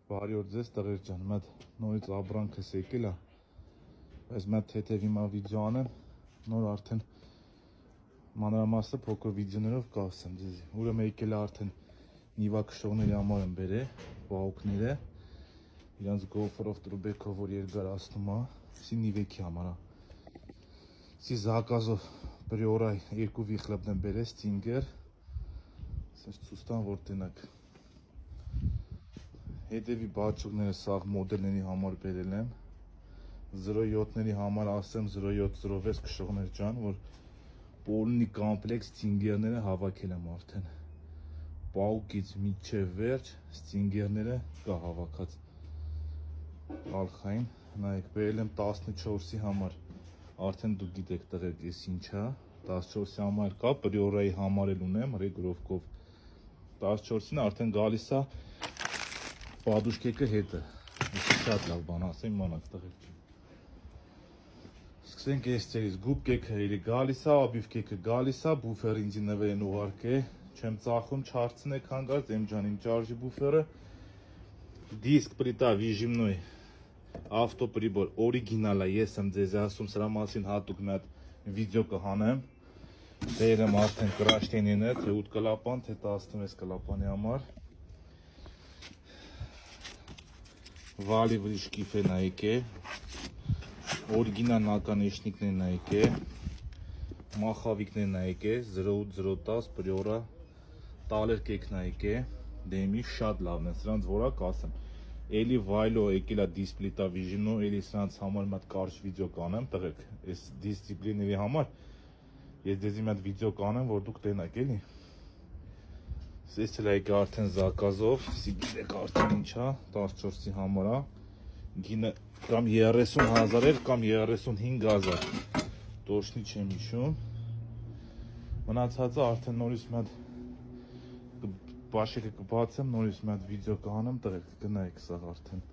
Բարի օր ձեզ տղեր ջան, մատ նորից աբրանքս եկել է, բայց մատ թեթև հիմա վիդեո անեմ, նոր արդեն մանրամասը փոքր վիդեոներով կասեմ ձեզի, ուրեմն եկել է արդեն նիվա քշողների համար եմ բերել, պահուկները, իրանց գոֆրով տրուբեկով որ երկարացնում է, սի նիվեքի համար է, սի զակազով պրիորայ երկու վիխլեբն եմ բերել, ստինգեր, սենց ցուստան որ տնակ Հետևի բաճուկները սաղ մոդելների համար բերել եմ 07-ների համար ասեմ 07-06 քշողներ ջան, որ պոլնի կոմպլեքս ստինգերները հավաքել եմ արդեն պահուկից մինչև վերջ ստինգերները կա հավաքած ալխային, նայեք բերել եմ 14-ի համար արդեն դուք գիտեք տղերք ես ինչա 14-ի համար կա, պրիորայի համար էլ ունեմ ռեգրովկով 14-ին արդեն գալիս է Պադուշկեկը հետը, շատ լավ բան ասեմ, իմանաք տղերք ջան Սկսենք ես ծերից, գուպ կեքը իրի գալիս է, աբիվ կեքը գալիս է, բուֆերը ինձի նվեր են ուղարկ է, չեմ ծախում, չարցնեք հանգարց, եմ ջան, իմ ճարժի բուֆերը Դիսկ պրիտա վիժիմնոյ, ավտոպրիբոր, օրիգինալ է, ես եմ ձեզ ասում, սրա մասին հատուկ մի հատ վիդեո կհանեմ Դերեմ արդեն կրաշտենին է, թե 8 կլապան, թե 16 կլապանի համար Վալի վրիշկիվ է նայք է, օրիգինալ նականեշնիկն է նայք է, մախավիկն է նայք է, 08-010 պրիորա, տալեր կեք նայք է, դեմի շատ լավն է, սրանց որակ ասեմ, էլի վայլո եկել է դիսպլիտա վիժինո, էլի սրանց համար մատ կարճ վիդեո կանեմ, տղեք, ես դիսպլիների համար, ես դեզի մատ վիդեո կանեմ, որ դուք տենակ էլի Սես էլ այգը արդեն զակազով, սի գիտեք արդեն ինչա, 14-ի համար է, գինը կամ 30,000 էր, կամ 35,000, տոշնի չեմ իշում, մնացածը արդեն նորից մատ բաշեկը կբացեմ, նորից մատ վիդեո կհանեմ, տղեք կգնայեք սաղ արդեն